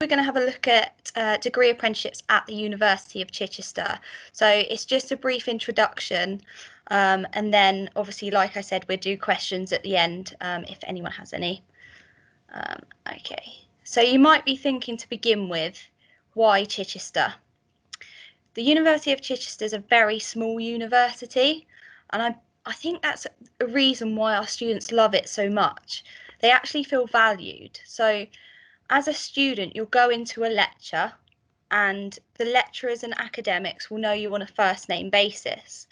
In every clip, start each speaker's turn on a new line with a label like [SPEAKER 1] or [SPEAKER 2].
[SPEAKER 1] we're going to have a look at degree apprenticeships at the University of Chichester. So it's just a brief introduction, and then obviously, like I said, we'll do questions at the end if anyone has any. Okay, so you might be thinking to begin with, why Chichester? The University of Chichester is a very small university, and I think that's a reason why our students love it so much. They actually feel valued. So as a student, you'll go into a lecture and the lecturers and academics will know you on a first name basis,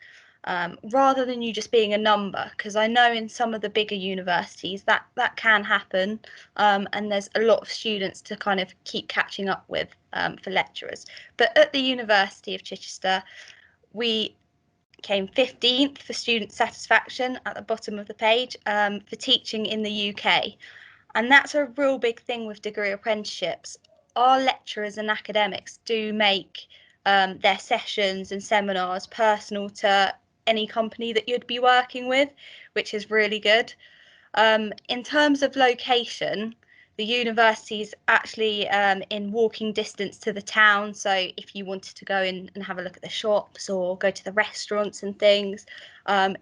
[SPEAKER 1] rather than you just being a number, because I know in some of the bigger universities that can happen, and there's a lot of students to kind of keep catching up with for lecturers. But at the University of Chichester, we came 15th for student satisfaction at the bottom of the page for teaching in the UK. And that's a real big thing with degree apprenticeships. Our lecturers and academics do make their sessions and seminars personal to any company that you'd be working with, which is really good. In terms of location, the university is actually in walking distance to the town. So if you wanted to go in and have a look at the shops or go to the restaurants and things,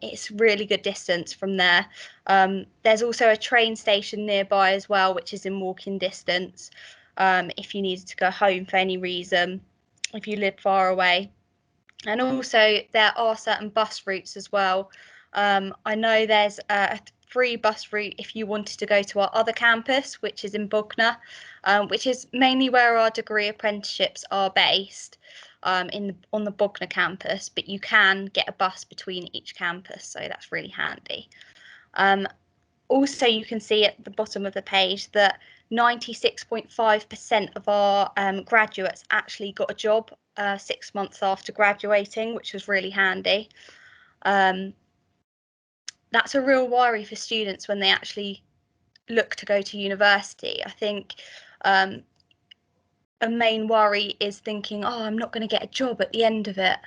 [SPEAKER 1] it's really good distance from there. There's also a train station nearby as well, which is in walking distance if you needed to go home for any reason, if you live far away. And also there are certain bus routes as well. I know there's a free bus route if you wanted to go to our other campus, which is in Bognor, which is mainly where our degree apprenticeships are based, on the Bognor campus, but you can get a bus between each campus, so that's really handy. Also, you can see at the bottom of the page that 96.5% of our graduates actually got a job 6 months after graduating, which was really handy. That's a real worry for students when they actually look to go to university. I think a main worry is thinking, oh, I'm not going to get a job at the end of it,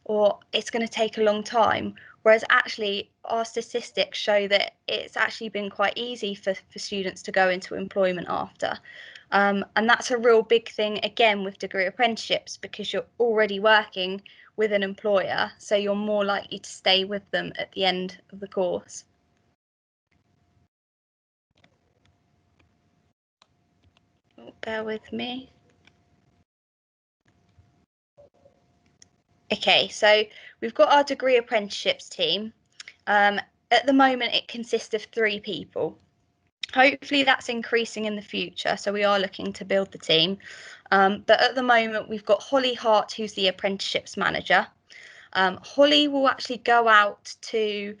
[SPEAKER 1] or it's going to take a long time. Whereas actually our statistics show that it's actually been quite easy for students to go into employment after. And that's a real big thing, again, with degree apprenticeships, because you're already working with an employer, so you're more likely to stay with them at the end of the course. Oh, bear with me. Okay, so we've got our degree apprenticeships team. At the moment, it consists of 3 people. Hopefully that's increasing in the future, so we are looking to build the team. But at the moment, we've got Holly Hart, who's the apprenticeships manager. Holly will actually go out to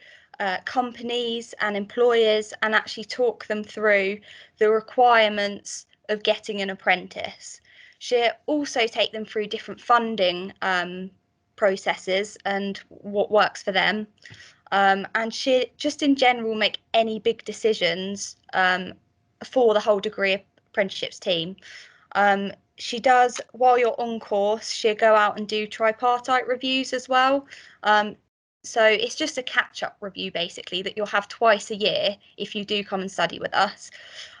[SPEAKER 1] companies and employers and actually talk them through the requirements of getting an apprentice. She'll also take them through different funding processes and what works for them. And she just in general make any big decisions for the whole degree apprenticeships team. She does, while you're on course, she'll go out and do tripartite reviews as well. So it's just a catch-up review basically that you'll have twice a year if you do come and study with us.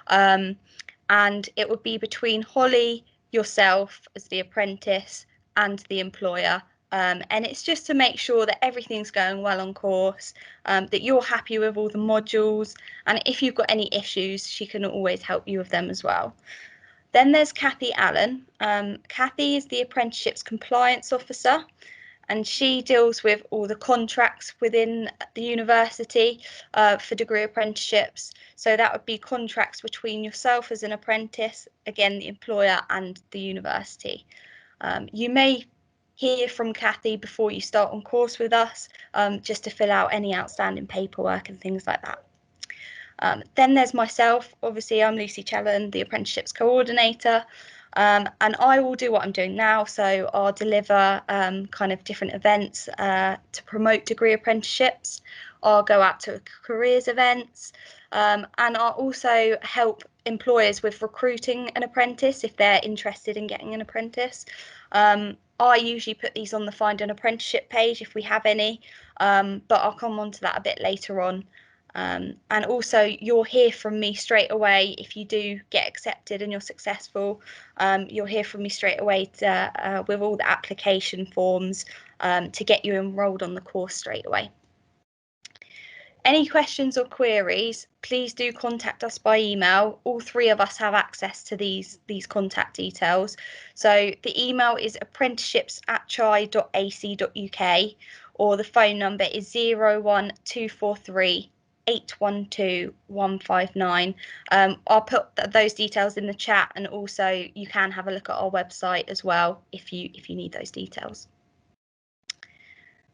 [SPEAKER 1] And it would be between Holly, yourself as the apprentice, and the employer. And it's just to make sure that everything's going well on course, that you're happy with all the modules, and if you've got any issues, she can always help you with them as well. Then there's Kathy Allen. Kathy is the apprenticeships compliance officer, and she deals with all the contracts within the university for degree apprenticeships. So that would be contracts between yourself as an apprentice, again, the employer, and the university. You may hear from Kathy before you start on course with us, just to fill out any outstanding paperwork and things like that. Then there's myself. Obviously, I'm Lucy Chellan, the apprenticeships coordinator, and I will do what I'm doing now. So I'll deliver kind of different events to promote degree apprenticeships. I'll go out to careers events, and I'll also help employers with recruiting an apprentice if they're interested in getting an apprentice. I usually put these on the Find an Apprenticeship page if we have any, but I'll come on to that a bit later on. And also you'll hear from me straight away if you do get accepted and you're successful. You'll hear from me straight away with all the application forms to get you enrolled on the course straight away. Any questions or queries, please do contact us by email. All three of us have access to these contact details. So the email is apprenticeships@chi.ac.uk, or the phone number is 01243 812 159. I'll put those details in the chat, and also you can have a look at our website as well if you need those details.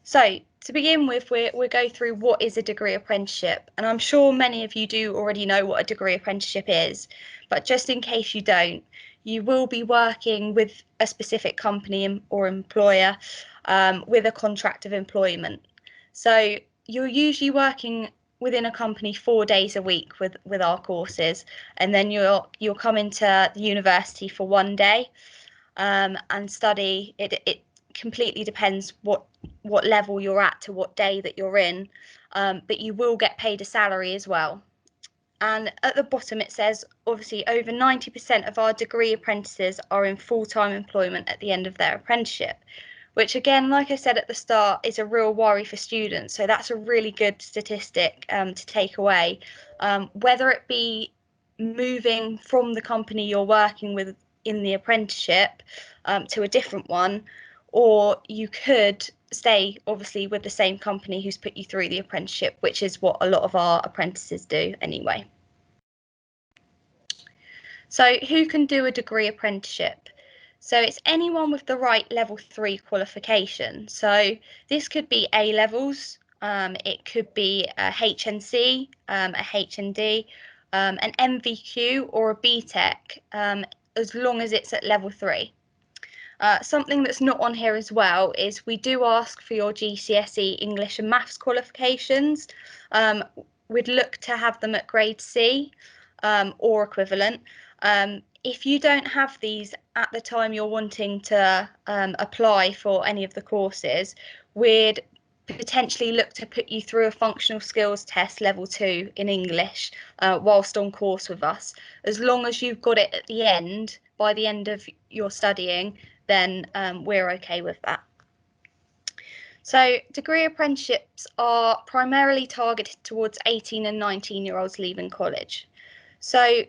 [SPEAKER 1] So to begin with, we'll go through what is a degree apprenticeship, and I'm sure many of you do already know what a degree apprenticeship is, but just in case you don't, you will be working with a specific company or employer with a contract of employment. So you're usually working within a company 4 days a week with our courses, and then you'll come into the university for 1 day and study. It completely depends what level you're at to what day that you're in, but you will get paid a salary as well. And at the bottom it says, obviously, over 90% of our degree apprentices are in full-time employment at the end of their apprenticeship, which, again, like I said at the start, is a real worry for students. So that's a really good statistic to take away. Whether it be moving from the company you're working with in the apprenticeship to a different one, or you could stay obviously with the same company who's put you through the apprenticeship, which is what a lot of our apprentices do anyway. So who can do a degree apprenticeship? So it's anyone with the right level 3 qualification. So this could be A levels, it could be a HNC, a HND, an MVQ, or a BTEC, as long as it's at level 3. Something that's not on here as well is we do ask for your GCSE English and Maths qualifications. We'd look to have them at grade C or equivalent. If you don't have these at the time you're wanting to apply for any of the courses, we'd potentially look to put you through a functional skills test level 2 in English whilst on course with us. As long as you've got it at the end, by the end of your studying, then we're okay with that. So degree apprenticeships are primarily targeted towards 18 and 19-year-olds leaving college. So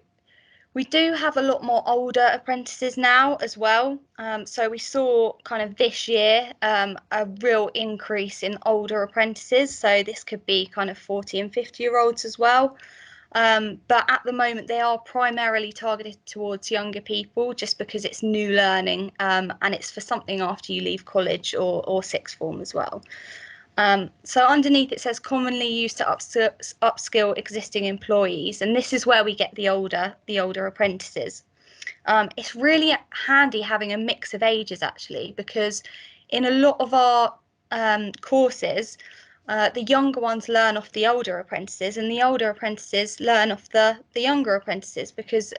[SPEAKER 1] we do have a lot more older apprentices now as well. So we saw kind of this year a real increase in older apprentices. So this could be kind of 40 and 50-year-olds as well. But at the moment, they are primarily targeted towards younger people just because it's new learning and it's for something after you leave college or sixth form as well. So underneath it says commonly used to upskill existing employees, and this is where we get the older apprentices. It's really handy having a mix of ages actually, because in a lot of our courses, the younger ones learn off the older apprentices, and the older apprentices learn off the younger apprentices because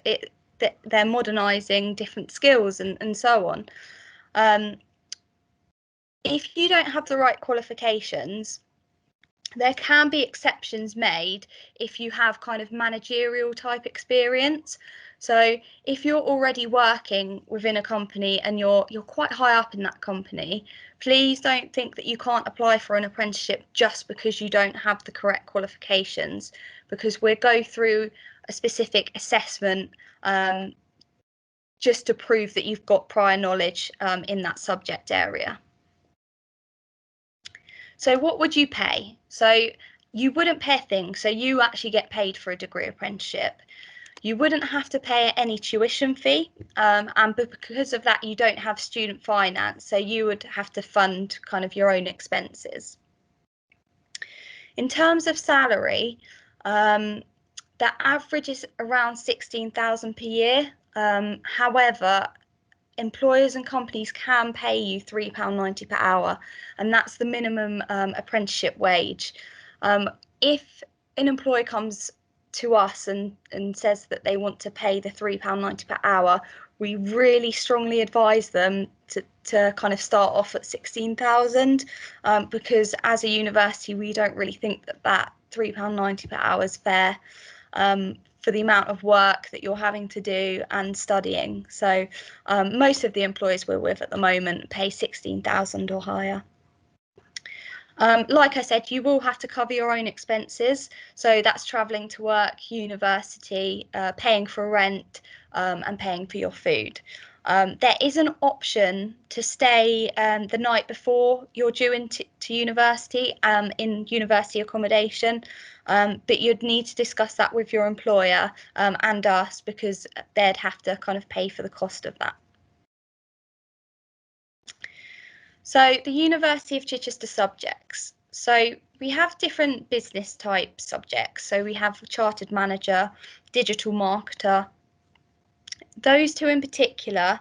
[SPEAKER 1] they're modernising different skills and so on. If you don't have the right qualifications, there can be exceptions made if you have kind of managerial type experience. So if you're already working within a company and you're quite high up in that company, please don't think that you can't apply for an apprenticeship just because you don't have the correct qualifications, because we'll go through a specific assessment just to prove that you've got prior knowledge in that subject area. So what would you pay? So you wouldn't pay a thing. So you actually get paid for a degree apprenticeship. You wouldn't have to pay any tuition fee. And because of that, you don't have student finance. So you would have to fund kind of your own expenses. In terms of salary, the average is around 16,000 per year. However, employers and companies can pay you £3.90 per hour, and that's the minimum apprenticeship wage. If an employer comes to us and says that they want to pay the £3.90 per hour, we really strongly advise them to kind of start off at 16,000 because as a university we don't really think that £3.90 per hour is fair for the amount of work that you're having to do and studying. So most of the employers we're with at the moment pay 16,000 or higher. Like I said, you will have to cover your own expenses. So that's travelling to work, university, paying for rent, and paying for your food. There is an option to stay the night before you're due into university in university accommodation, but you'd need to discuss that with your employer and us, because they'd have to kind of pay for the cost of that. So the University of Chichester subjects. So we have different business type subjects. So we have chartered manager, digital marketer. Those two in particular,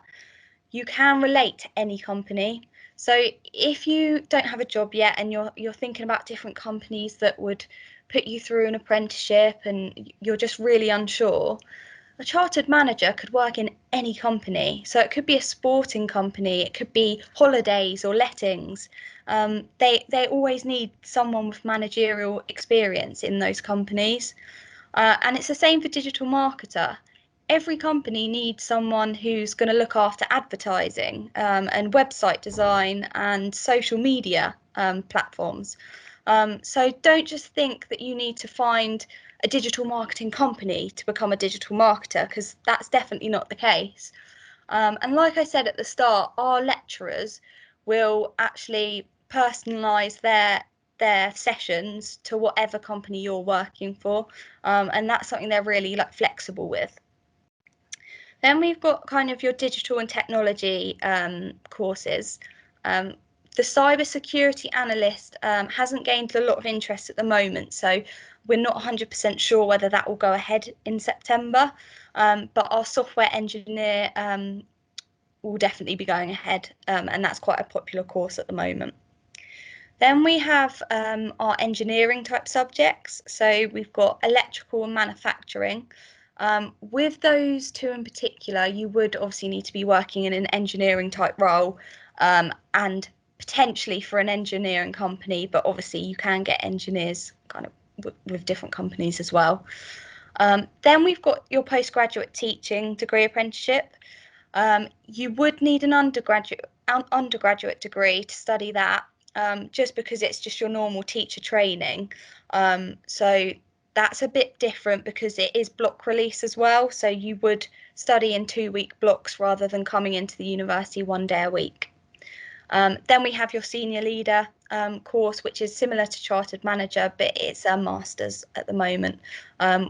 [SPEAKER 1] you can relate to any company. So if you don't have a job yet and you're thinking about different companies that would put you through an apprenticeship and you're just really unsure, a chartered manager could work in any company. So it could be a sporting company, it could be holidays or lettings. They always need someone with managerial experience in those companies. And it's the same for digital marketer. Every company needs someone who's going to look after advertising and website design and social media platforms. So don't just think that you need to find a digital marketing company to become a digital marketer, because that's definitely not the case. And like I said at the start, our lecturers will actually personalise their sessions to whatever company you're working for, and that's something they're really flexible with. Then we've got kind of your digital and technology courses. The cybersecurity analyst hasn't gained a lot of interest at the moment, so we're not 100% sure whether that will go ahead in September, but our software engineer will definitely be going ahead, and that's quite a popular course at the moment. Then we have our engineering type subjects, so we've got electrical and manufacturing. With those two in particular, you would obviously need to be working in an engineering type role, and potentially for an engineering company, but obviously you can get engineers kind of with different companies as well. Then we've got your postgraduate teaching degree apprenticeship. You would need an undergraduate degree to study that, just because it's just your normal teacher training. So that's a bit different because it is block release as well. So you would study in 2-week blocks rather than coming into the university 1 day a week. Then we have your senior leader course, which is similar to chartered manager, but it's a master's at the moment.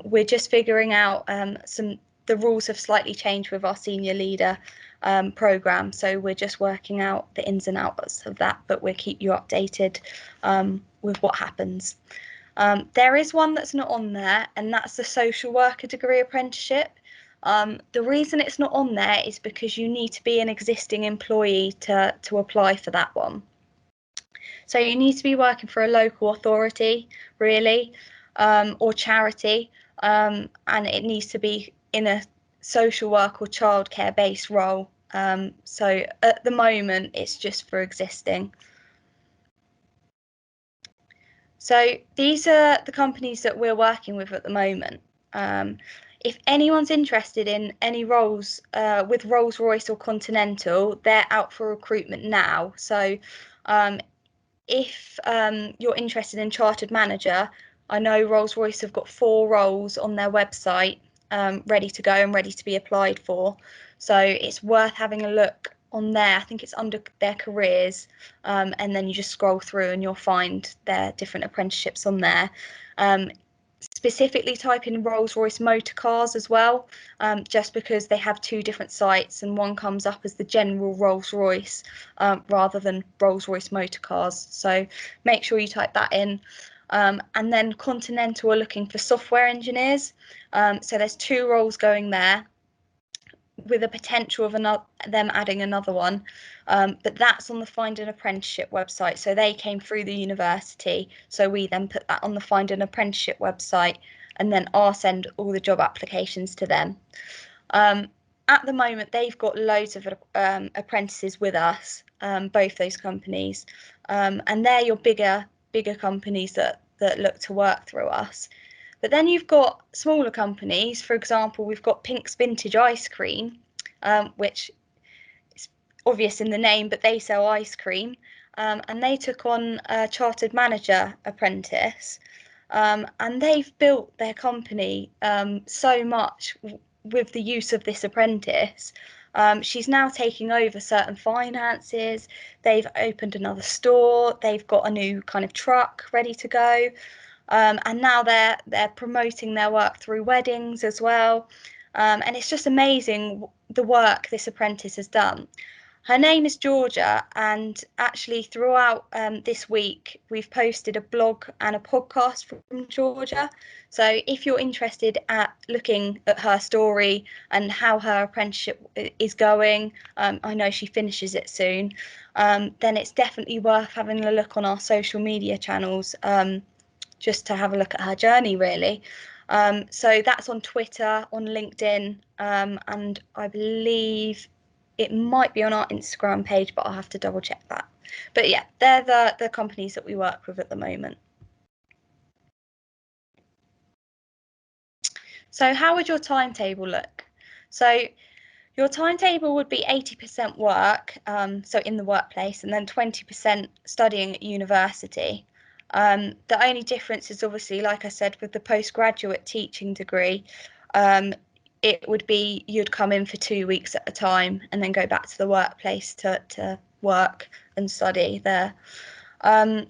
[SPEAKER 1] We're just figuring out the rules have slightly changed with our senior leader program, so we're just working out the ins and outs of that, but we'll keep you updated with what happens. There is one that's not on there, and that's the social worker degree apprenticeship. The reason it's not on there is because you need to be an existing employee to apply for that one. So you need to be working for a local authority, really, or charity, and it needs to be in a social work or childcare based role. So at the moment, it's just for existing. So these are the companies that we're working with at the moment. If anyone's interested in any roles with Rolls-Royce or Continental, they're out for recruitment now. So if you're interested in chartered manager, I know Rolls-Royce have got 4 roles on their website ready to go and ready to be applied for. So it's worth having a look on there. I think it's under their careers, and then you just scroll through and you'll find their different apprenticeships on there. Specifically type in Rolls-Royce motor cars as well, just because they have 2 different sites and one comes up as the general Rolls-Royce rather than Rolls-Royce motor cars. So make sure you type that in. And then Continental are looking for software engineers. So there's 2 roles going there, with a potential of them adding another one, but that's on the Find an Apprenticeship website. So they came through the university, so we then put that on the Find an Apprenticeship website, and then I'll send all the job applications to them. At the moment, they've got loads of apprentices with us, both those companies, and they're your bigger companies that that look to work through us. But then you've got smaller companies. For example, we've got Pink's Vintage Ice Cream, which is obvious in the name, but they sell ice cream. And they took on a chartered manager apprentice. And they've built their company so much with the use of this apprentice. She's now taking over certain finances. They've opened another store. They've got a new kind of truck ready to go. And now they're promoting their work through weddings as well. And it's just amazing the work this apprentice has done. Her name is Georgia, and actually throughout this week, we've posted a blog and a podcast from Georgia. So if you're interested at looking at her story and how her apprenticeship is going, I know she finishes it soon, then it's definitely worth having a look on our social media channels, just to have a look at her journey, really. So that's on Twitter, on LinkedIn, and I believe it might be on our Instagram page, but I'll have to double check that. But yeah, they're the companies that we work with at the moment. So how would your timetable look? So your timetable would be 80% work, so in the workplace, and then 20% studying at university. The only difference is obviously, like I said, with the postgraduate teaching degree, it would be you'd come in for 2 weeks at a time and then go back to the workplace to work and study there. The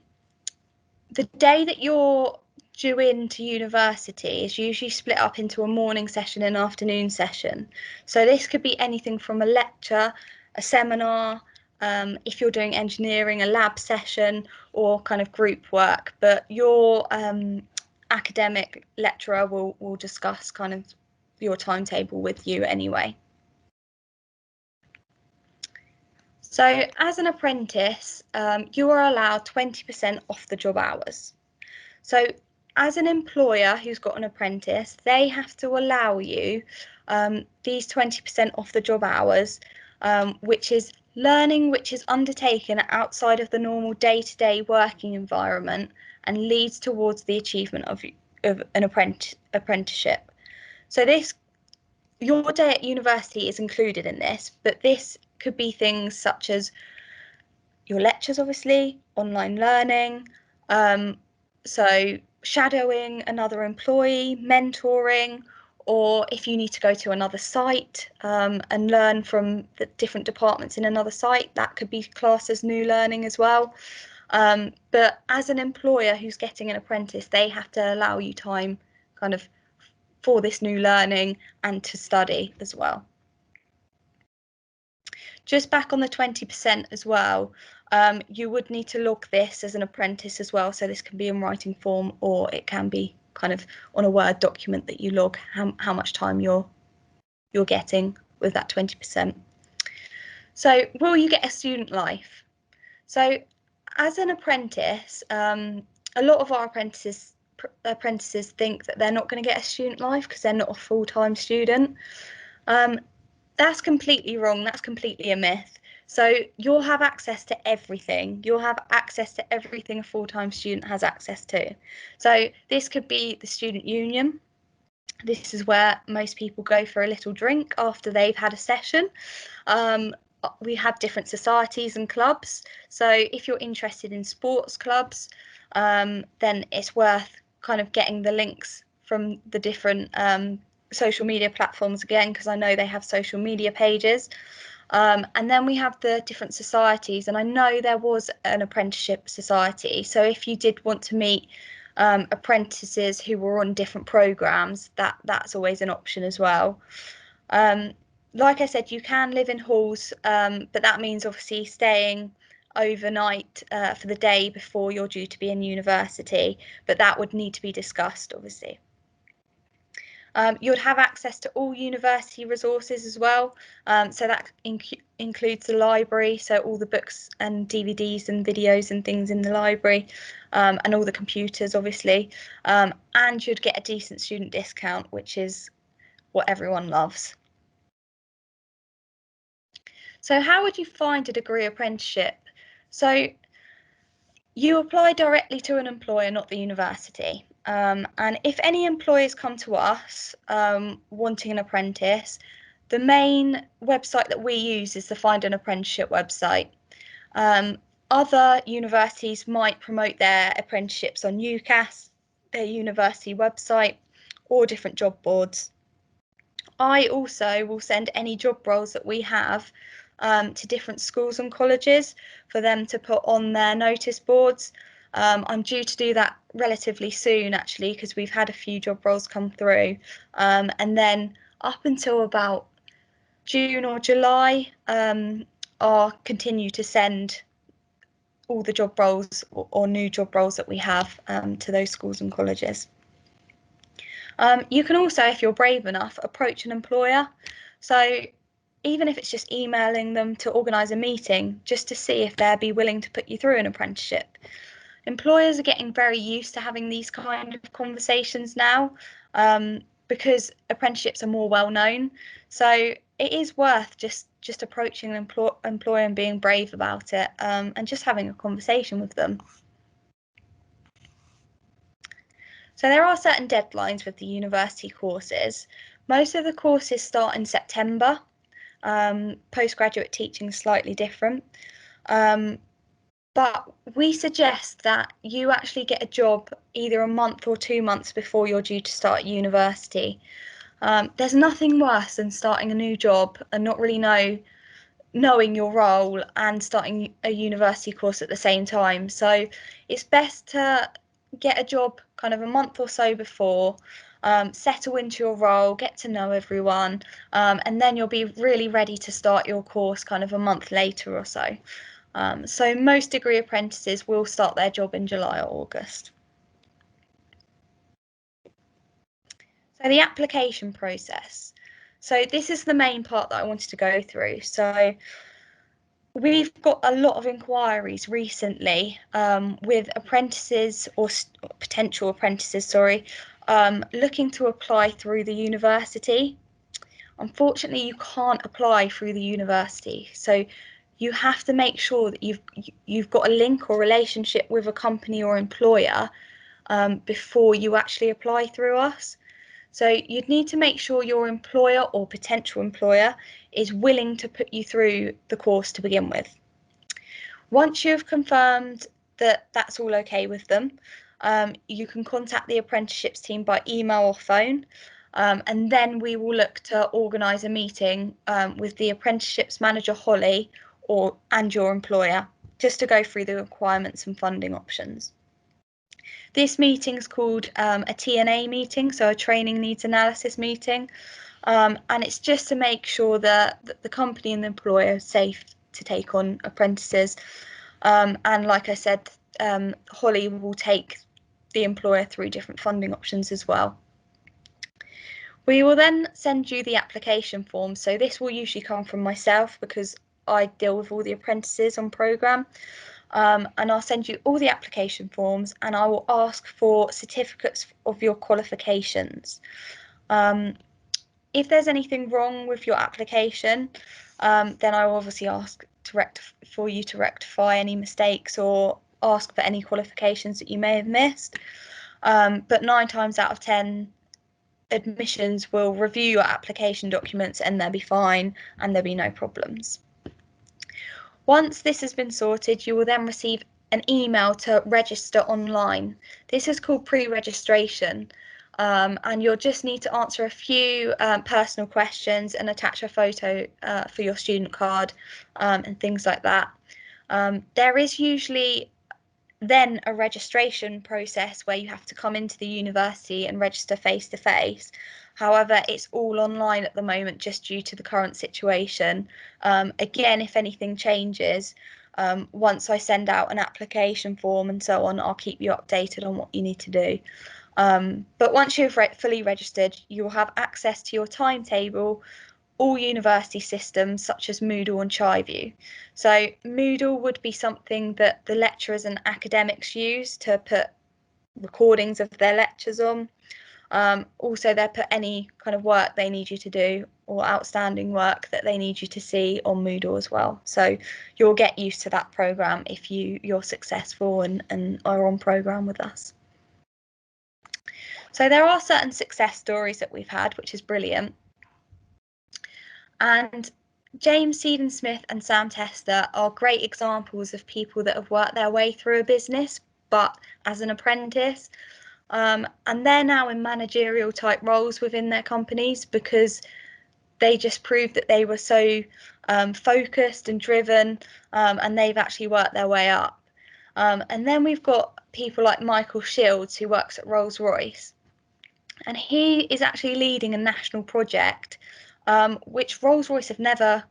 [SPEAKER 1] day that you're due into university is usually split up into a morning session and afternoon session. So this could be anything from a lecture, a seminar, if you're doing engineering, a lab session, or kind of group work. But your academic lecturer will discuss kind of your timetable with you anyway. So as an apprentice, you are allowed 20% off the job hours. So as an employer who's got an apprentice, they have to allow you these 20% off the job hours, which is learning which is undertaken outside of the normal day-to-day working environment and leads towards the achievement of an apprenticeship. So your day at university is included in this, but this could be things such as your lectures, obviously, online learning, so shadowing another employee, mentoring, or if you need to go to another site and learn from the different departments in another site, that could be classed as new learning as well. But as an employer who's getting an apprentice, they have to allow you time kind of for this new learning and to study as well. Just back on the 20% as well, you would need to log this as an apprentice as well. So this can be in writing form, or it can be kind of on a Word document that you log how much time you're getting with that 20%. So will you get a student life? So as an apprentice, a lot of our apprentices think that they're not going to get a student life because they're not a full-time student. That's completely wrong. That's completely a myth. So you'll have access to everything. You'll have access to everything a full-time student has access to. So this could be the student union. This is where most people go for a little drink after they've had a session. We have different societies and clubs. So if you're interested in sports clubs, then it's worth kind of getting the links from the different social media platforms again, because I know they have social media pages. And then we have the different societies, and I know there was an apprenticeship society. So if you did want to meet apprentices who were on different programs, that's always an option as well. Like I said, you can live in halls, but that means obviously staying overnight for the day before you're due to be in university, but that would need to be discussed, obviously. You'd have access to all university resources as well. So that includes the library, so all the books and DVDs and videos and things in the library, and all the computers, obviously. And you'd get a decent student discount, which is what everyone loves. So how would you find a degree apprenticeship? So You apply directly to an employer, not the university. And if any employers come to us wanting an apprentice, the main website that we use is the Find an Apprenticeship website. Other universities might promote their apprenticeships on UCAS, their university website, or different job boards. I also will send any job roles that we have to different schools and colleges for them to put on their notice boards. I'm due to do that relatively soon, actually, because we've had a few job roles come through. And then up until about June or July, I'll continue to send all the job roles or new job roles that we have to those schools and colleges. You can also, if you're brave enough, approach an employer. So even if it's just emailing them to organise a meeting, just to see if they'd be willing to put you through an apprenticeship. Employers are getting very used to having these kind of conversations now, because apprenticeships are more well known. So it is worth just approaching an employer and being brave about it, and just having a conversation with them. So there are certain deadlines with the university courses. Most of the courses start in September. Postgraduate teaching is slightly different. But we suggest that you actually get a job either a month or 2 months before you're due to start university. There's nothing worse than starting a new job and not really knowing your role and starting a university course at the same time. So it's best to get a job kind of a month or so before, settle into your role, get to know everyone, and then you'll be really ready to start your course kind of a month later or so. So most degree apprentices will start their job in July or August. So the application process. So this is the main part that I wanted to go through. So we've got a lot of inquiries recently with apprentices or potential apprentices, sorry, looking to apply through the university. Unfortunately, you can't apply through the university. So you have to make sure that you've got a link or relationship with a company or employer before you actually apply through us. So you'd need to make sure your employer or potential employer is willing to put you through the course to begin with. Once you've confirmed that that's all okay with them, you can contact the apprenticeships team by email or phone, and then we will look to organise a meeting with the apprenticeships manager, Holly, and your employer, just to go through the requirements and funding options. This meeting is called a TNA meeting, so a training needs analysis meeting, and it's just to make sure that the company and the employer are safe to take on apprentices. And like I said, Holly will take the employer through different funding options as well. We will then send you the application form. So this will usually come from myself because I deal with all the apprentices on programme. And I'll send you all the application forms, and I will ask for certificates of your qualifications. If there's anything wrong with your application, then I will obviously ask for you to rectify any mistakes or ask for any qualifications that you may have missed. But 9 times out of 10, admissions will review your application documents and they'll be fine and there'll be no problems. Once this has been sorted, you will then receive an email to register online. This is called pre-registration, and you'll just need to answer a few personal questions and attach a photo for your student card and things like that. There is usually then a registration process where you have to come into the university and register face to face. However, it's all online at the moment just due to the current situation. Again, if anything changes, once I send out an application form and so on, I'll keep you updated on what you need to do. But once you've fully registered, you will have access to your timetable, all university systems such as Moodle and ChiView. So Moodle would be something that the lecturers and academics use to put recordings of their lectures on. Also, they put any kind of work they need you to do or outstanding work that they need you to see on Moodle as well. So you'll get used to that program if you're successful and are on program with us. So there are certain success stories that we've had, which is brilliant. And James Seaton Smith and Sam Tester are great examples of people that have worked their way through a business, but as an apprentice. And they're now in managerial type roles within their companies because they just proved that they were so focused and driven, and they've actually worked their way up. And then we've got people like Michael Shields, who works at Rolls-Royce, and he is actually leading a national project, which Rolls-Royce have never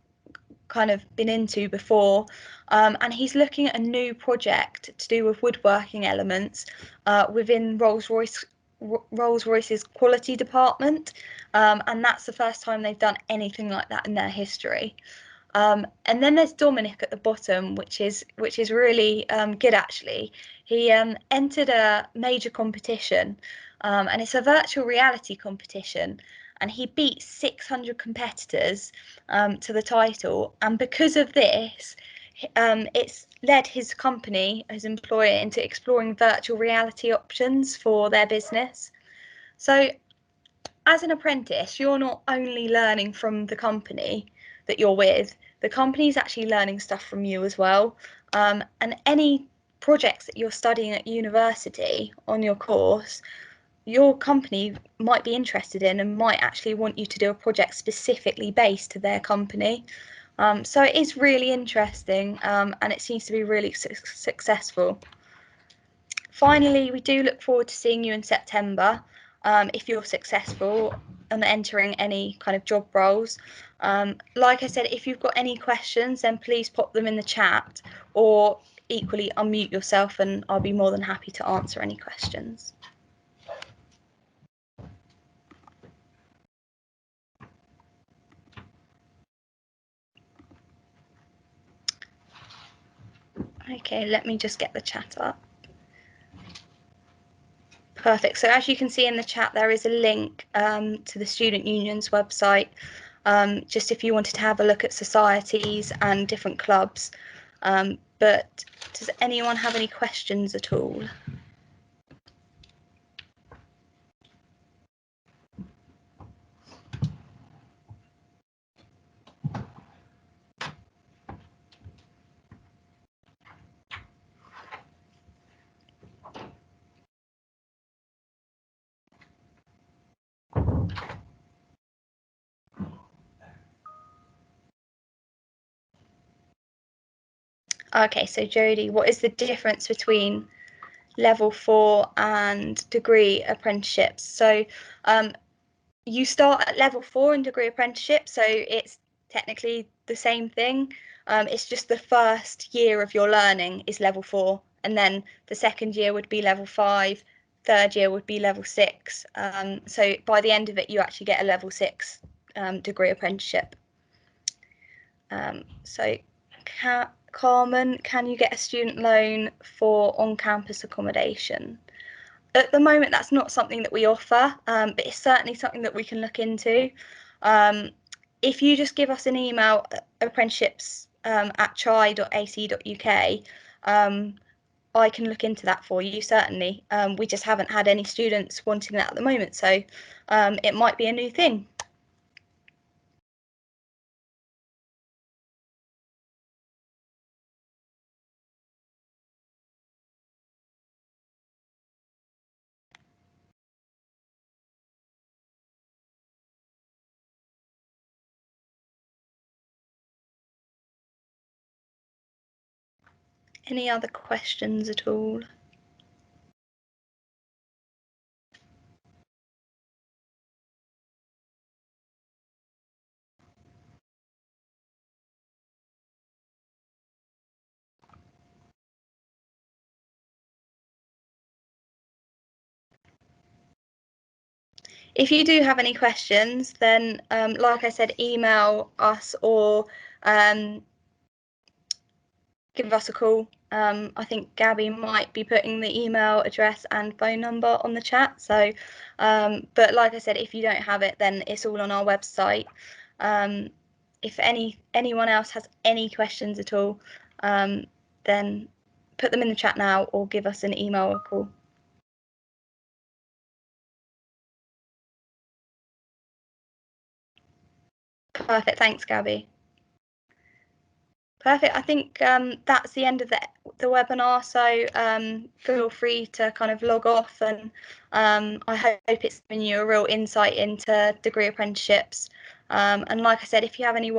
[SPEAKER 1] kind of been into before, and he's looking at a new project to do with woodworking elements within Rolls-Royce's quality department, and that's the first time they've done anything like that in their history. And then there's Dominic at the bottom, which is really good actually. He entered a major competition, and it's a virtual reality competition, and he beat 600 competitors to the title. And because of this, it's led his company, his employer, into exploring virtual reality options for their business. So as an apprentice, you're not only learning from the company that you're with, the company's actually learning stuff from you as well. And any projects that you're studying at university on your course, your company might be interested in and might actually want you to do a project specifically based to their company. So it is really interesting, and it seems to be really successful. Finally, we do look forward to seeing you in September if you're successful and entering any kind of job roles. Like I said, if you've got any questions, then please pop them in the chat, or equally unmute yourself and I'll be more than happy to answer any questions. Okay, let me just get the chat up. Perfect. So as you can see in the chat, there is a link to the Student Union's website, just if you wanted to have a look at societies and different clubs. But does anyone have any questions at all? Okay, so Jodie, what is the difference between level 4 and degree apprenticeships? So you start at level 4 in degree apprenticeship, so it's technically the same thing. It's just the first year of your learning is level 4, and then the second year would be level 5, third year would be level 6. So by the end of it, you actually get a level 6 degree apprenticeship. So Carmen, can you get a student loan for on-campus accommodation? At the moment, that's not something that we offer, but it's certainly something that we can look into. If you just give us an email, apprenticeships at chi.ac.uk, I can look into that for you, certainly. We just haven't had any students wanting that at the moment, so it might be a new thing. Any other questions at all? If you do have any questions, then like I said, email us or give us a call. I think Gabby might be putting the email address and phone number on the chat. So, but like I said, if you don't have it, then it's all on our website. If anyone else has any questions at all, then put them in the chat now or give us an email or call. Perfect. Thanks, Gabby. Perfect. I think that's the end of the webinar. So feel free to kind of log off, and I hope it's given you a real insight into degree apprenticeships. And like I said, if you have any